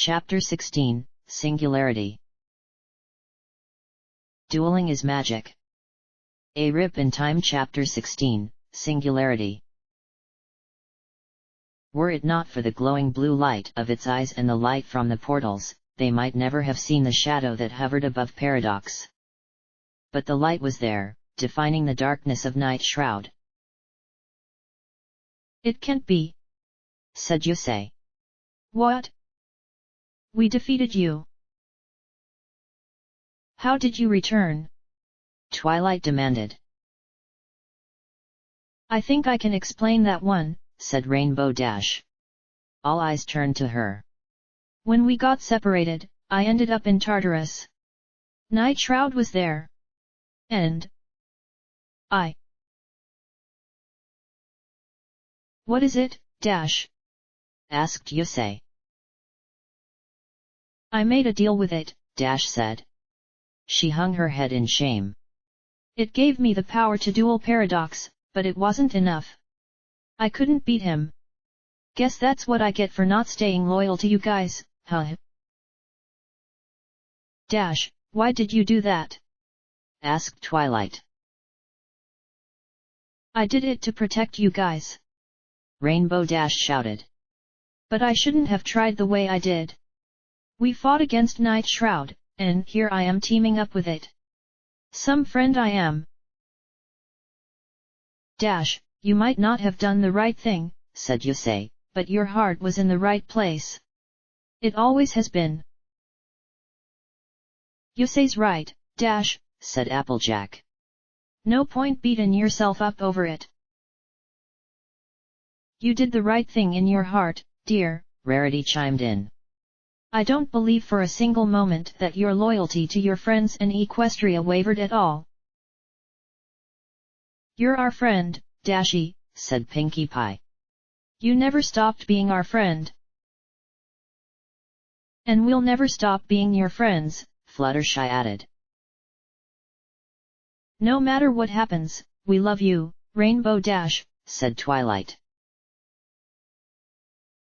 Chapter 16, Singularity. Dueling is magic. A Rip in Time. Chapter 16, Singularity. Were it not for the glowing blue light of its eyes and the light from the portals, they might never have seen the shadow that hovered above Paradox. But the light was there, defining the darkness of Night Shroud. "It can't be," said Yusei. "What? We defeated you. How did you return?" Twilight demanded. "I think I can explain that one," said Rainbow Dash. All eyes turned to her. "When we got separated, I ended up in Tartarus. Night Shroud was there. And I—" "What is it, Dash?" asked Yusei. "I made a deal with it," Dash said. She hung her head in shame. "It gave me the power to duel Paradox, but it wasn't enough. I couldn't beat him. Guess that's what I get for not staying loyal to you guys, huh?" "Dash, why did you do that?" asked Twilight. "I did it to protect you guys," Rainbow Dash shouted. "But I shouldn't have tried the way I did. We fought against Night Shroud, and here I am teaming up with it. Some friend I am." "Dash, you might not have done the right thing," said Yusei, "but your heart was in the right place. It always has been." "Yusei's right, Dash," said Applejack. "No point beating yourself up over it. You did the right thing in your heart, dear," Rarity chimed in. "I don't believe for a single moment that your loyalty to your friends in Equestria wavered at all." "You're our friend, Dashy," said Pinkie Pie. "You never stopped being our friend. And we'll never stop being your friends," Fluttershy added. "No matter what happens, we love you, Rainbow Dash," said Twilight.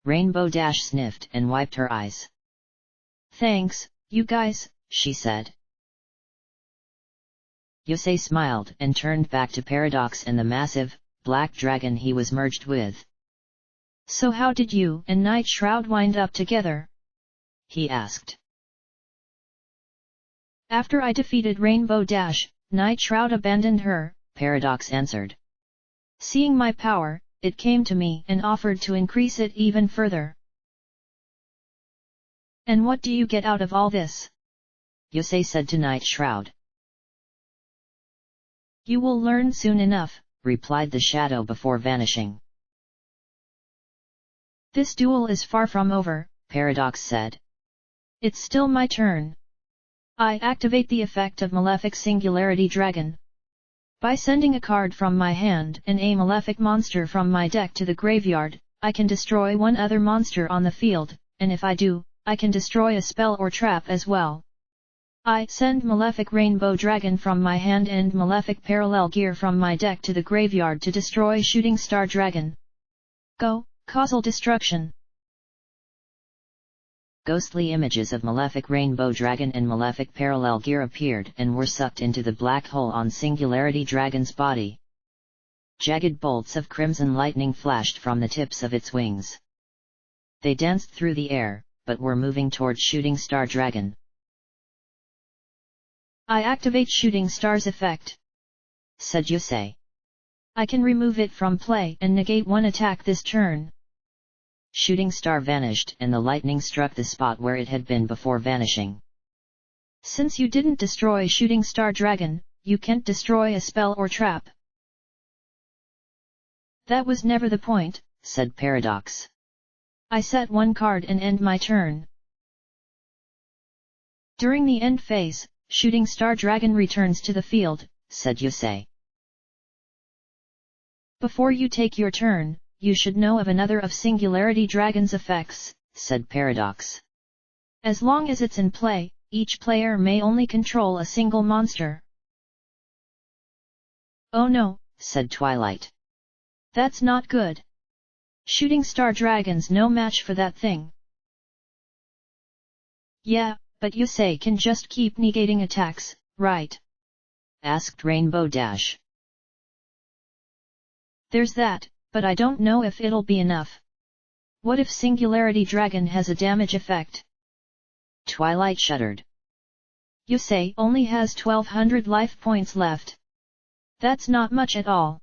Rainbow Dash sniffed and wiped her eyes. "Thanks, you guys," she said. Yusei smiled and turned back to Paradox and the massive, black dragon he was merged with. "So how did you and Night Shroud wind up together?" he asked. "After I defeated Rainbow Dash, Night Shroud abandoned her," Paradox answered. "Seeing my power, it came to me and offered to increase it even further." "And what do you get out of all this?" Yusei said to Night Shroud. "You will learn soon enough," replied the shadow before vanishing. "This duel is far from over," Paradox said. "It's still my turn. I activate the effect of Malefic Singularity Dragon. By sending a card from my hand and a malefic monster from my deck to the graveyard, I can destroy one other monster on the field, and if I do, I can destroy a spell or trap as well. I send Malefic Rainbow Dragon from my hand and Malefic Parallel Gear from my deck to the graveyard to destroy Shooting Star Dragon. Go, causal destruction." Ghostly images of Malefic Rainbow Dragon and Malefic Parallel Gear appeared and were sucked into the black hole on Singularity Dragon's body. Jagged bolts of crimson lightning flashed from the tips of its wings. They danced through the air, but were moving toward Shooting Star Dragon. "I activate Shooting Star's effect," said Yusei. "I can remove it from play and negate one attack this turn." Shooting Star vanished and the lightning struck the spot where it had been before vanishing. "Since you didn't destroy Shooting Star Dragon, you can't destroy a spell or trap." "That was never the point," said Paradox. "I set one card and end my turn. During the end phase, Shooting Star Dragon returns to the field," said Yusei. "Before you take your turn, you should know of another of Singularity Dragon's effects," said Paradox. "As long as it's in play, each player may only control a single monster." "Oh no," said Twilight. "That's not good. Shooting Star Dragon's no match for that thing." Yeah, but Yusei can just keep negating attacks, right? Asked Rainbow Dash. There's that, but I don't know if it'll be enough. What if Singularity Dragon has a damage effect? Twilight shuddered. Yusei only has 1200 life points left. That's not much at all.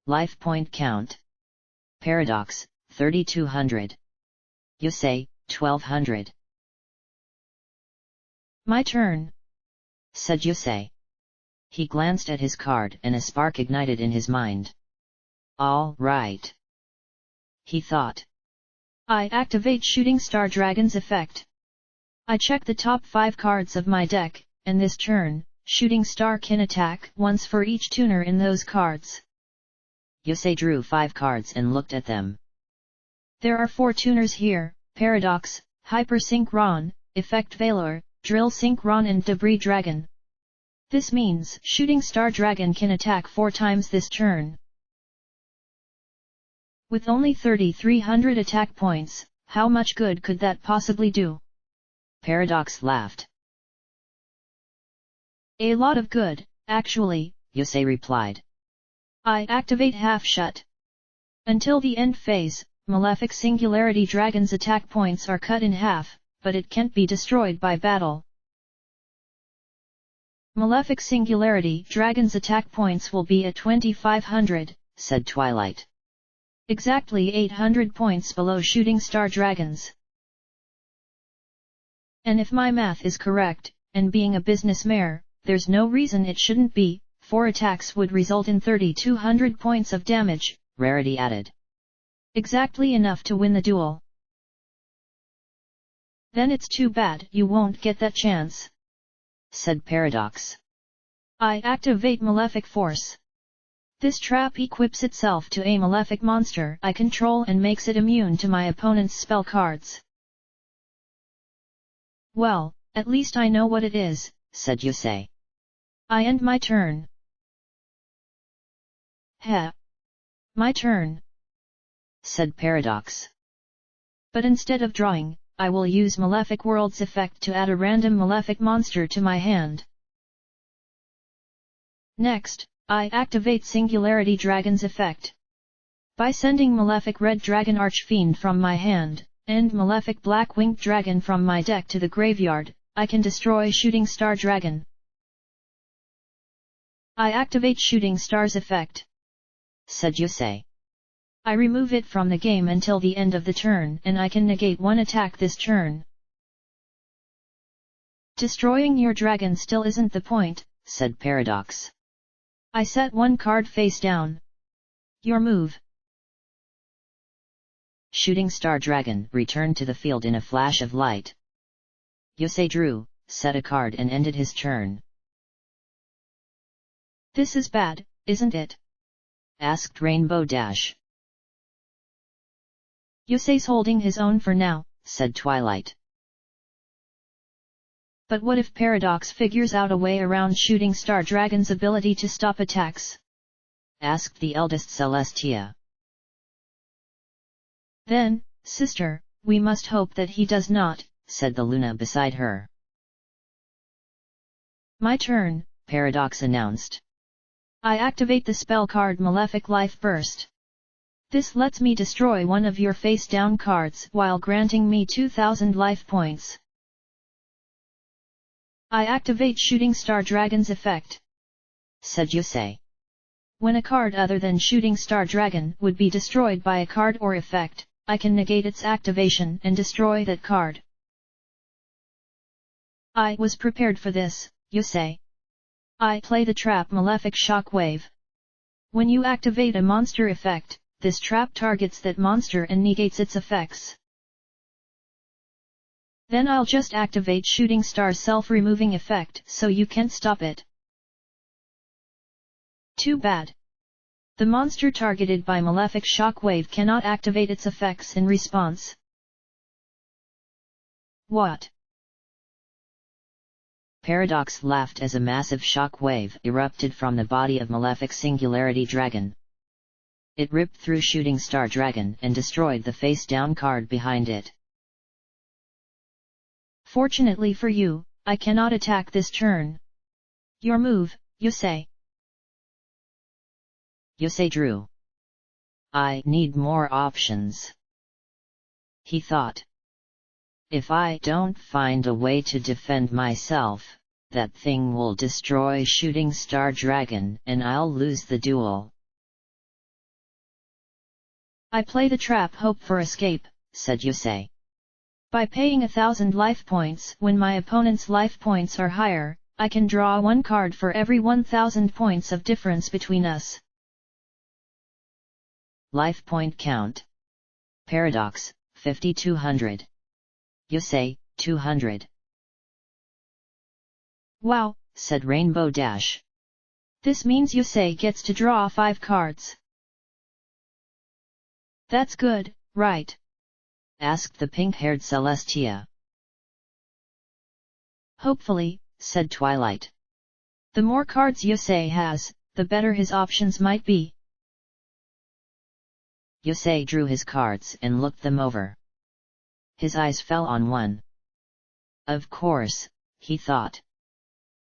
Life point count. Paradox, 3200. Yusei, 1200. My turn, said Yusei. He glanced at his card and a spark ignited in his mind. All right, he thought. I activate Shooting Star Dragon's effect. I check the top 5 cards of my deck, and this turn, Shooting Star can attack once for each tuner in those cards. Yusei drew 5 cards and looked at them. There are 4 tuners here: Paradox, Hyper Synchron, Effect Valor, Drill Synchron and Debris Dragon. This means Shooting Star Dragon can attack 4 times this turn. With only 3300 attack points, how much good could that possibly do? Paradox laughed. A lot of good, actually, Yusei replied. I activate Half Shut. Until the end phase, Malefic Singularity Dragon's attack points are cut in half, but it can't be destroyed by battle. Malefic Singularity Dragon's attack points will be at 2500, said Twilight. Exactly 800 points below Shooting Star Dragon's. And if my math is correct, and being a business mare, there's no reason it shouldn't be, 4 attacks would result in 3200 points of damage, Rarity added. Exactly enough to win the duel. Then it's too bad you won't get that chance, said Paradox. I activate Malefic Force. This trap equips itself to a malefic monster I control and makes it immune to my opponent's spell cards. Well, at least I know what it is, said Yusei. I end my turn. Heh. My turn, said Paradox. But instead of drawing, I will use Malefic World's effect to add a random malefic monster to my hand. Next, I activate Singularity Dragon's effect. By sending Malefic Red Dragon Archfiend from my hand, and Malefic Black Winged Dragon from my deck to the graveyard, I can destroy Shooting Star Dragon. I activate Shooting Star's effect, said Yusei. I remove it from the game until the end of the turn and I can negate 1 attack this turn. Destroying your dragon still isn't the point, said Paradox. I set 1 card face down. Your move. Shooting Star Dragon returned to the field in a flash of light. Yusei drew, set a card and ended his turn. This is bad, isn't it? Asked Rainbow Dash. Yusei's holding his own for now, said Twilight. But what if Paradox figures out a way around Shooting Star Dragon's ability to stop attacks? Asked the eldest Celestia. Then, sister, we must hope that he does not, said the Luna beside her. My turn, Paradox announced. I activate the spell card Malefic Life Burst. This lets me destroy one of your face-down cards while granting me 2000 life points. I activate Shooting Star Dragon's effect, said Yusei. When a card other than Shooting Star Dragon would be destroyed by a card or effect, I can negate its activation and destroy that card. I was prepared for this, Yusei. I play the trap Malefic Shockwave. When you activate a monster effect, this trap targets that monster and negates its effects. Then I'll just activate Shooting Star's self-removing effect so you can't stop it. Too bad. The monster targeted by Malefic Shockwave cannot activate its effects in response. What? Paradox laughed as a massive shock wave erupted from the body of Malefic Singularity Dragon. It ripped through Shooting Star Dragon and destroyed the face-down card behind it. Fortunately for you, I cannot attack this turn. Your move, Yusei. Yusei drew. I need more options, he thought. If I don't find a way to defend myself, that thing will destroy Shooting Star Dragon and I'll lose the duel. I play the trap hope for escape, said Yusei. By paying 1,000 life points when my opponent's life points are higher, I can draw one card for every 1,000 points of difference between us. Life point count. Paradox, 5200. Yusei, 200. Wow, said Rainbow Dash. This means Yusei gets to draw 5 cards. That's good, right? asked the pink-haired Celestia. Hopefully, said Twilight. The more cards Yusei has, the better his options might be. Yusei drew his cards and looked them over. His eyes fell on one. Of course, he thought.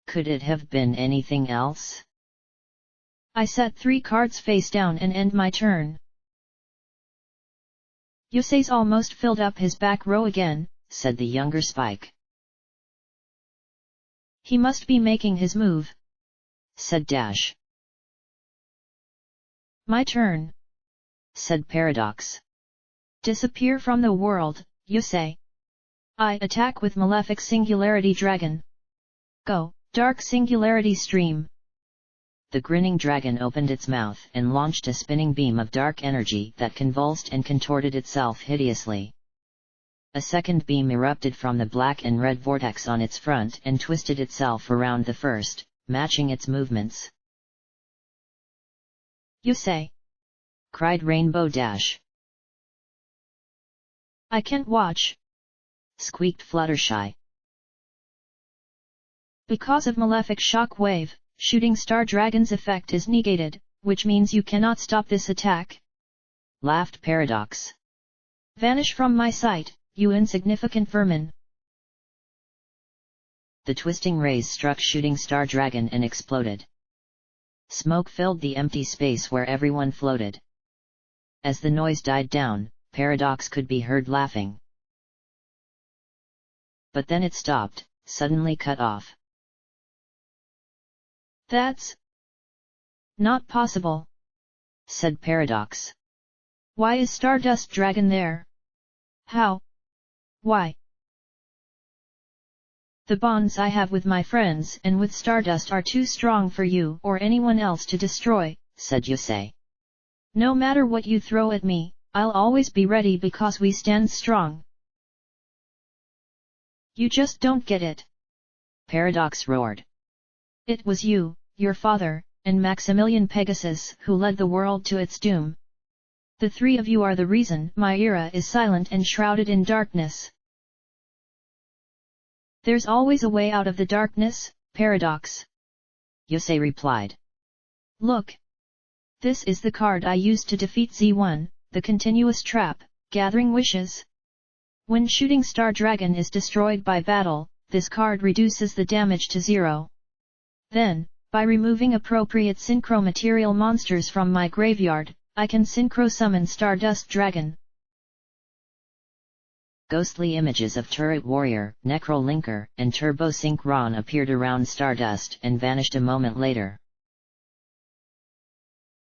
Could it have been anything else? I set 3 cards face down and end my turn. Yusei's almost filled up his back row again, said the younger Spike. He must be making his move, said Dash. My turn, said Paradox. Disappear from the world, Yusei. I attack with Malefic Singularity Dragon. Go, Dark Singularity Stream. The grinning dragon opened its mouth and launched a spinning beam of dark energy that convulsed and contorted itself hideously. A second beam erupted from the black and red vortex on its front and twisted itself around the first, matching its movements. Yusei! cried Rainbow Dash. I can't watch! squeaked Fluttershy. Because of Malefic Shock Wave, Shooting Star Dragon's effect is negated, which means you cannot stop this attack, laughed Paradox. Vanish from my sight, you insignificant vermin. The twisting rays struck Shooting Star Dragon and exploded. Smoke filled the empty space where everyone floated. As the noise died down, Paradox could be heard laughing. But then it stopped, suddenly cut off. That's not possible, said Paradox. Why is Stardust Dragon there? How? Why? The bonds I have with my friends and with Stardust are too strong for you or anyone else to destroy, said Yusei. No matter what you throw at me, I'll always be ready because we stand strong. You just don't get it, Paradox roared. It was you, your father, and Maximilian Pegasus who led the world to its doom. The three of you are the reason my era is silent and shrouded in darkness. There's always a way out of the darkness, Paradox, Yusei replied. Look. This is the card I used to defeat Z1, the continuous trap, Gathering Wishes. When Shooting Star Dragon is destroyed by battle, this card reduces the damage to 0. Then, by removing appropriate synchro material monsters from my graveyard, I can synchro summon Stardust Dragon. Ghostly images of Turret Warrior, Necrolinker, and Turbo Synchron appeared around Stardust and vanished a moment later.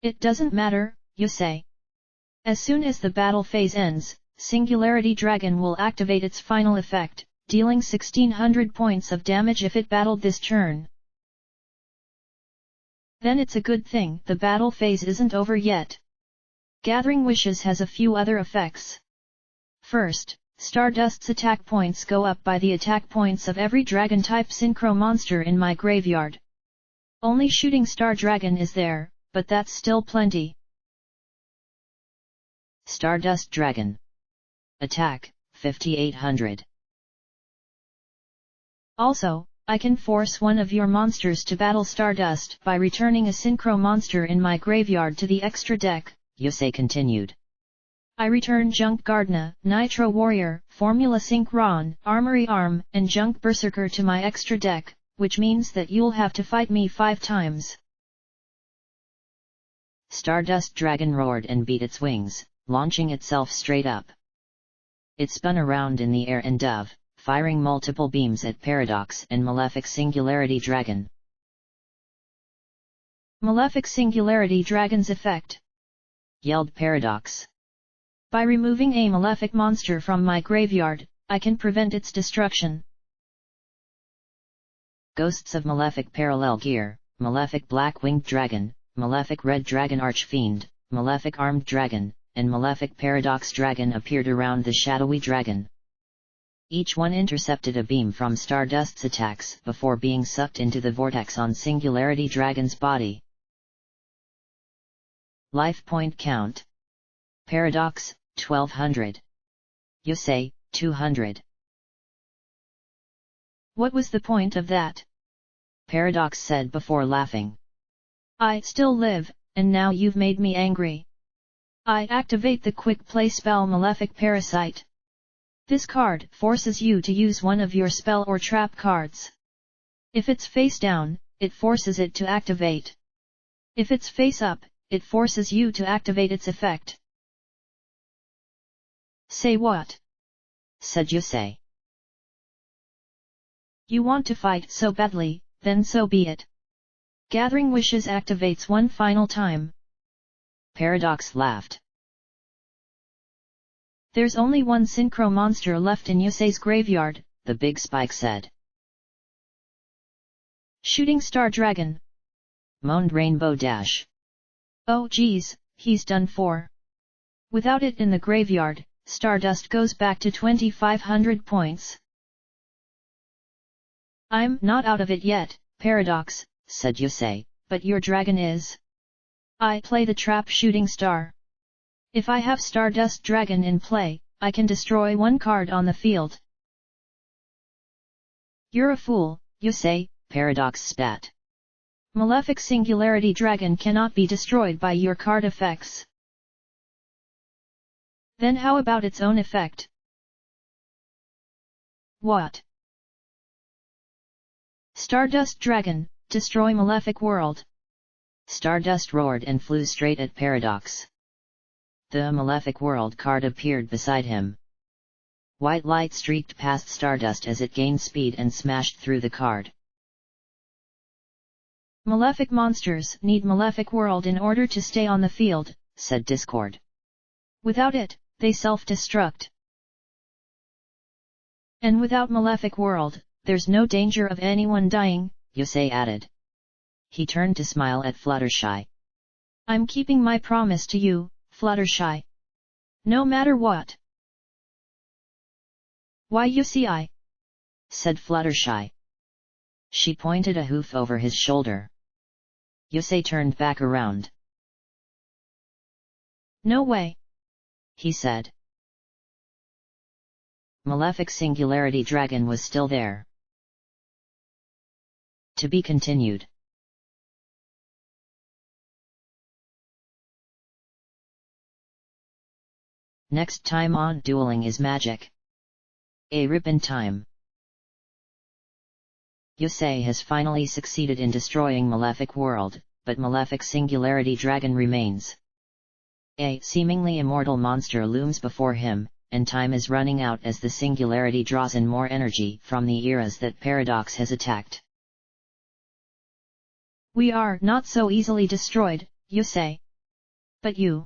It doesn't matter, Yusei. As soon as the battle phase ends, Singularity Dragon will activate its final effect, dealing 1600 points of damage if it battled this turn. Then it's a good thing the battle phase isn't over yet. Gathering Wishes has a few other effects. First, Stardust's attack points go up by the attack points of every Dragon-type Synchro monster in my graveyard. Only Shooting Star Dragon is there, but that's still plenty. Stardust Dragon. Attack, 5800. Also, I can force one of your monsters to battle Stardust by returning a Synchro monster in my graveyard to the extra deck, Yusei continued. I return Junk Gardna, Nitro Warrior, Formula Synchron, Armory Arm, and Junk Berserker to my extra deck, which means that you'll have to fight me 5 times. Stardust Dragon roared and beat its wings, launching itself straight up. It spun around in the air and dove, firing multiple beams at Paradox and Malefic Singularity Dragon. Malefic Singularity Dragon's effect, yelled Paradox. By removing a malefic monster from my graveyard, I can prevent its destruction. Ghosts of Malefic Parallel Gear, Malefic Black-Winged Dragon, Malefic Red Dragon Archfiend, Malefic Armed Dragon, and Malefic Paradox Dragon appeared around the shadowy dragon. Each one intercepted a beam from Stardust's attacks before being sucked into the vortex on Singularity Dragon's body. Life point count. Paradox, 1200. Yusei, 200. What was the point of that? Paradox said before laughing. I still live, and now you've made me angry. I activate the quick play spell Malefic Parasite. This card forces you to use one of your spell or trap cards. If it's face down, it forces it to activate. If it's face up, it forces you to activate its effect. Say what? Said Yusei. You want to fight so badly, then so be it. Gathering Wishes activates one final time. Paradox laughed. There's only one Synchro monster left in Yusei's graveyard, the big spike said. Shooting Star Dragon, moaned Rainbow Dash. Oh geez, he's done for. Without it in the graveyard, Stardust goes back to 2500 points. I'm not out of it yet, Paradox, said Yusei, but your dragon is. I play the trap Shooting Star. If I have Stardust Dragon in play, I can destroy one card on the field. You're a fool, Yusei, Paradox spat. Malefic Singularity Dragon cannot be destroyed by your card effects. Then how about its own effect? What? Stardust Dragon, destroy Malefic World. Stardust roared and flew straight at Paradox. The Malefic World card appeared beside him. White light streaked past Stardust as it gained speed and smashed through the card. Malefic monsters need Malefic World in order to stay on the field, said Discord. Without it, they self-destruct. And without Malefic World, there's no danger of anyone dying, Yusei added. He turned to smile at Fluttershy. I'm keeping my promise to you, Fluttershy. No matter what. Why Yusei? Said Fluttershy. She pointed a hoof over his shoulder. Yusei turned back around. No way, he said. Malefic Singularity Dragon was still there. To be continued. Next time on Dueling is Magic. A ribbon time. Yusei has finally succeeded in destroying Malefic World, but Malefic Singularity Dragon remains. A seemingly immortal monster looms before him, and time is running out as the Singularity draws in more energy from the eras that Paradox has attacked. We are not so easily destroyed, Yusei. But you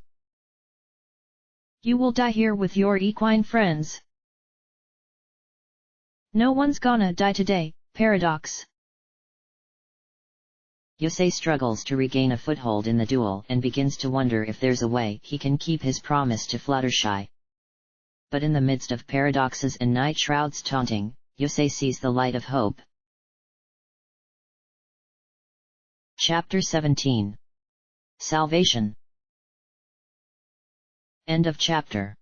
will die here with your equine friends. No one's gonna die today, Paradox. Yusei struggles to regain a foothold in the duel and begins to wonder if there's a way he can keep his promise to Fluttershy. But in the midst of Paradox's and Night Shroud's taunting, Yusei sees the light of hope. Chapter 17. Salvation. End of chapter.